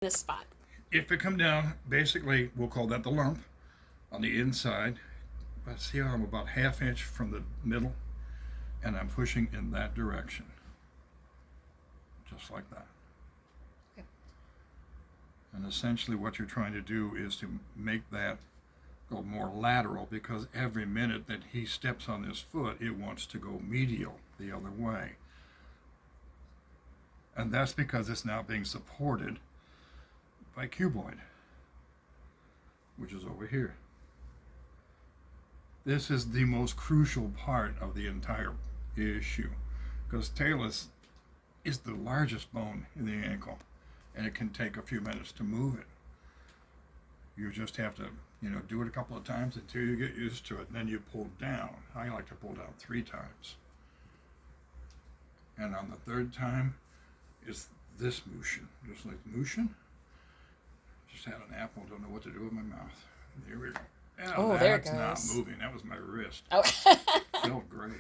this spot. If it come down, basically we'll call that the lump on the inside. But see how I'm about ½ inch from the middle, and I'm pushing in that direction, just like that. Okay. And essentially what you're trying to do is to make that go more lateral, because every minute that he steps on this foot, it wants to go medial the other way. And that's because it's now being supported by cuboid, which is over here. This is the most crucial part of the entire issue, because talus is the largest bone in the ankle, and it can take a few minutes to move it. You just have to, do it a couple of times until you get used to it, and then you pull down. I like to pull down 3 times. And on the 3rd time, it's this motion, just like motion. Just had an apple, don't know what to do with my mouth. Here we go. Oh, there it goes. That's not moving. That was my wrist. Oh. Felt great.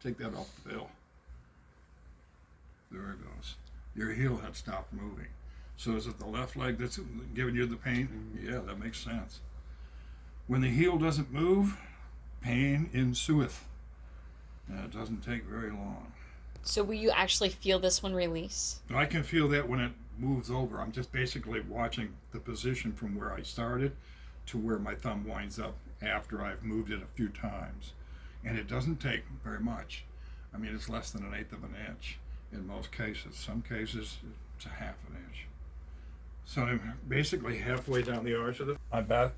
Take that off the bill. There it goes. Your heel had stopped moving. So is it the left leg that's giving you the pain? Yeah, that makes sense. When the heel doesn't move, pain ensueth. And it doesn't take very long. So will you actually feel this one release? I can feel that when it moves over. I'm just basically watching the position from where I started to where my thumb winds up after I've moved it a few times. And it doesn't take very much. I mean, it's less than 1/8 of an inch in most cases. Some cases, it's 1/2 an inch. So I'm basically halfway down the arch of the... I'm about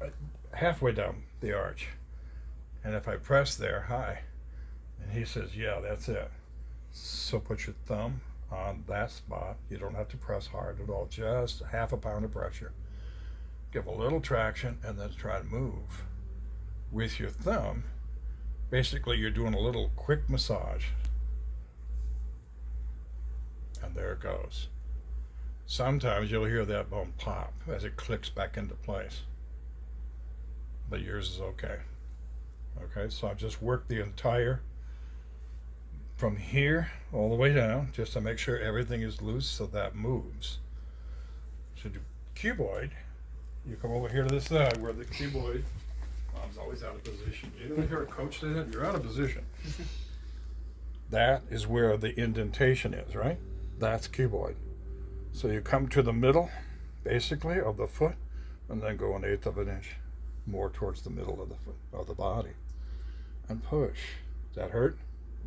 halfway down the arch. And if I press there, high, and he says, yeah, that's it. So put your thumb on that spot. You don't have to press hard at all, just 1/2 pound of pressure. Give a little traction and then try to move. With your thumb, basically you're doing a little quick massage. And there it goes. Sometimes you'll hear that bone pop as it clicks back into place. But yours is okay. Okay, so I just work the entire, from here all the way down, just to make sure everything is loose so that moves. So do cuboid, you come over here to this side where the cuboid, mom's always out of position. You ever hear a coach say that? You're out of position. That is where the indentation is, right? That's cuboid. So you come to the middle, basically, of the foot, and then go 1/8 of an inch more towards the middle of the foot, of the body, and push. Does that hurt?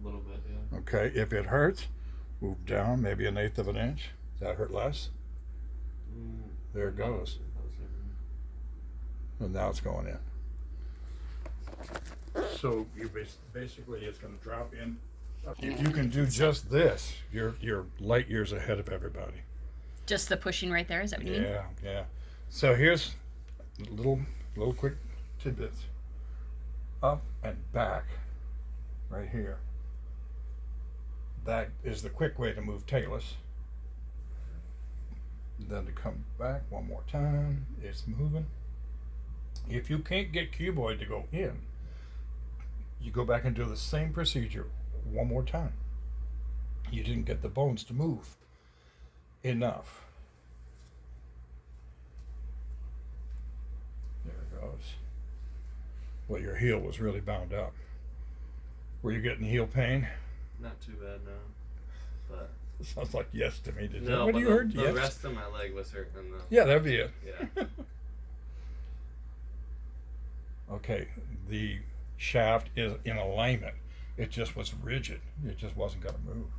A little bit, yeah. Okay, if it hurts, move down maybe 1/8 of an inch. Does that hurt less? There it goes. And now it's going in. So you basically, it's going to drop in. If you can do just this, you're light years ahead of everybody. Just the pushing right there, is that what you mean? Yeah, yeah. So here's little quick tidbits. Up and back, right here. That is the quick way to move talus. Then to come back one more time, it's moving. If you can't get cuboid to go in, you go back and do the same procedure one more time. You didn't get the bones to move enough. There it goes. Well, your heel was really bound up. Were you getting heel pain? Not too bad, no. But Sounds like yes to me. Did no, what but you heard? the Yes. rest of my leg was hurting though. Yeah, that'd be it. Yeah. Okay, the shaft is in alignment. It just was rigid. It just wasn't going to move.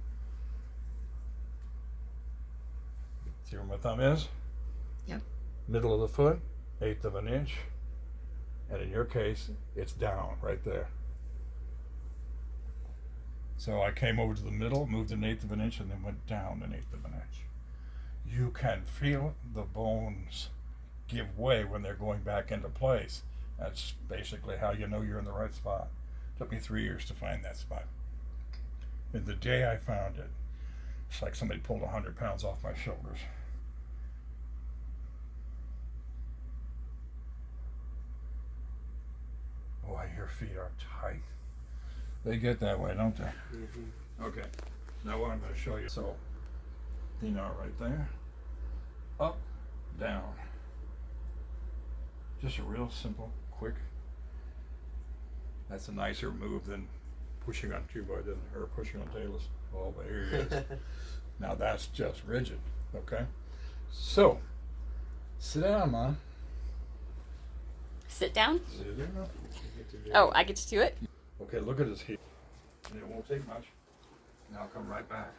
See where my thumb is? Yep. Middle of the foot, 1/8 of an inch. And in your case, it's down right there. So I came over to the middle, moved 1/8 of an inch, and then went down 1/8 of an inch. You can feel the bones give way when they're going back into place. That's basically how you know you're in the right spot. Took me 3 years to find that spot. And the day I found it, it's like somebody pulled 100 pounds off my shoulders. Boy, your feet are tight. They get that way, don't they? Mm-hmm. Okay, now what I'm going to show you. So, right there. Up down. Just a real simple, quick. That's a nicer move than pushing on Cuboid or pushing on Taylor's. Oh, there he is. Now that's just rigid, okay? So, sit down, Mom. Sit down? Sit down. Oh, I get to do it? Okay, look at his heel. It won't take much. Now come right back.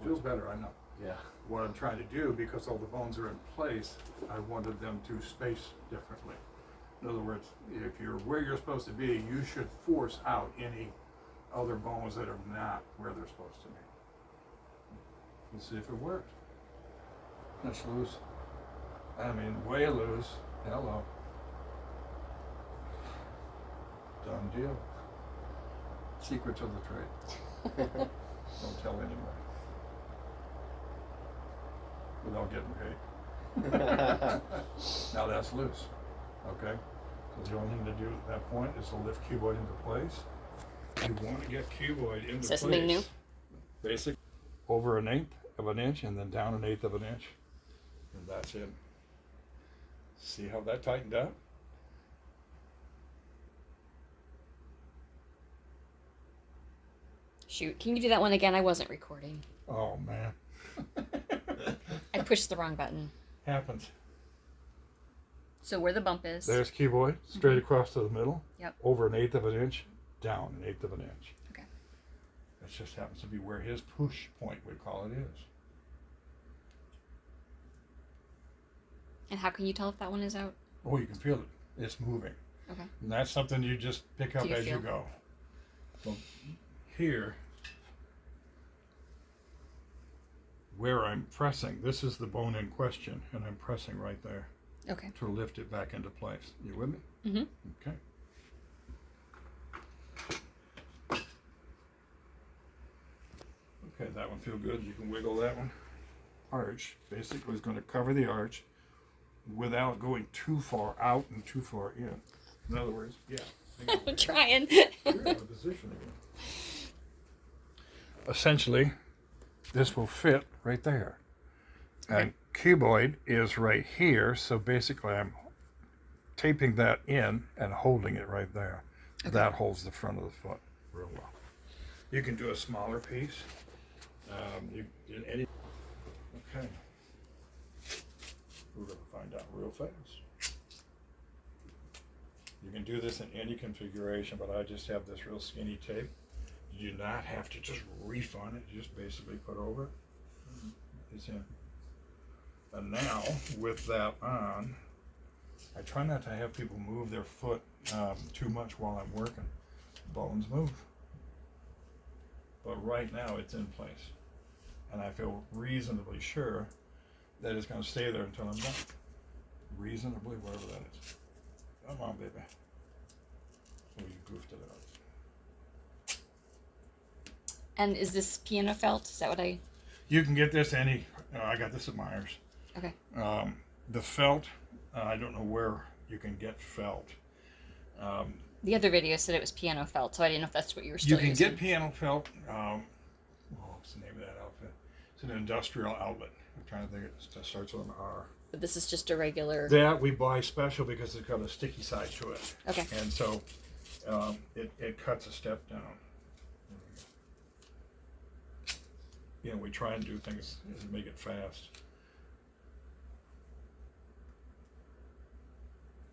Feels better, I know. Yeah. What I'm trying to do, because all the bones are in place, I wanted them to space differently. In other words, if you're where you're supposed to be, you should force out any other bones that are not where they're supposed to be. Let's see if it worked. That's loose. I mean, way loose. Hello. Done deal. Secret to the trade. Don't tell anybody. Without getting paid. Now that's loose. Okay? So the only thing to do at that point is to lift Cuboid into place. You want to get Cuboid into Is that place. something new? Basic. Over 1/8 of an inch and then down 1/8 of an inch. And that's it. See how that tightened up? Shoot, can you do that one again? I wasn't recording. Oh man. I pushed the wrong button. Happens. So where the bump is. There's Cuboid, straight across to the middle. Yep. Over 1/8 of an inch, down 1/8 of an inch. Okay. That just happens to be where his push point, we call it, is. And how can you tell if that one is out? Oh, you can feel it. It's moving. Okay. And that's something you just pick up Do you as you feel? go. Well, here, where I'm pressing, this is the bone in question, and I'm pressing right there Okay. to lift it back into place. You with me? Mm-hmm. Okay. Okay, that one feel good. You can wiggle that one. Arch basically is going to cover the arch without going too far out and too far in. In other words, yeah. I'm trying. You're in a position again. Essentially, this will fit right there. Okay. And Cuboid is right here, so basically I'm taping that in and holding it right there. Okay. That holds the front of the foot real well. You can do a smaller piece. Okay. We're going to find out real fast. You can do this in any configuration, but I just have this real skinny tape. You do not have to just reef on it. You just basically put over it. It's in. And now, with that on, I try not to have people move their foot too much while I'm working. Bones move. But right now, it's in place. And I feel reasonably sure that it's going to stay there until I'm done. Reasonably, whatever that is. Come on, baby. Oh, you goofed it up. And is this piano felt? Is that what I... You can get this I got this at Myers. Okay. The felt, I don't know where you can get felt. The other video said it was piano felt, so I didn't know if that's what you were still You can using. get piano felt. What's the name of that outfit? It's an industrial outlet. I'm trying to think. It starts with an R. But this is just a regular... That we buy special because it's got a sticky side to it. Okay. And so it cuts a step down. You know, we try and do things and make it fast.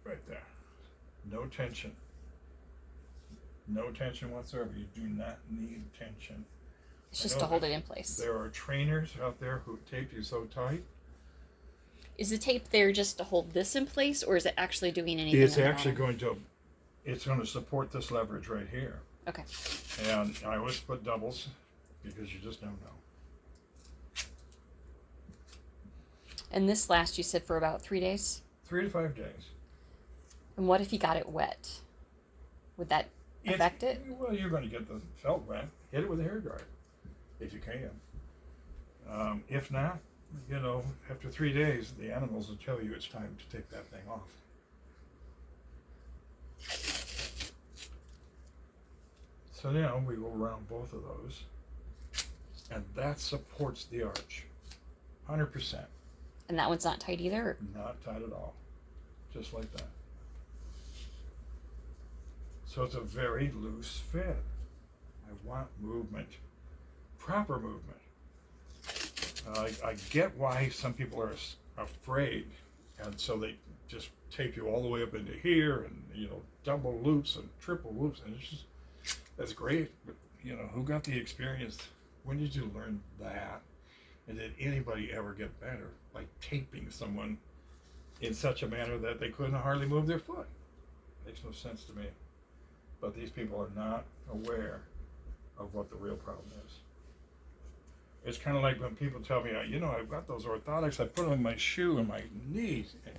Right there. No tension. No tension whatsoever. You do not need tension. It's just to hold it in place. There are trainers out there who tape you so tight. Is the tape there just to hold this in place, or is it actually doing anything? It's at actually all? it's going to support this leverage right here. Okay. And I always put doubles because you just don't know. And this lasts, you said, for about 3 days? 3 to 5 days. And what if you got it wet? Would that affect it? Well, you're going to get the felt wet. Hit it with a hairdryer if you can. If not, you know, after 3 days, the animals will tell you it's time to take that thing off. So now we go around both of those, and that supports the arch, 100%. And that one's not tight either? Not tight at all. Just like that. So it's a very loose fit. I want movement. Proper movement. I get why some people are afraid, and so they just tape you all the way up into here, and double loops and triple loops, and it's just, that's great. But who got the experience? When did you learn that? And did anybody ever get better by taping someone in such a manner that they couldn't hardly move their foot? Makes no sense to me. But these people are not aware of what the real problem is. It's kind of like when people tell me, I've got those orthotics, I put them in my shoe and my knees, and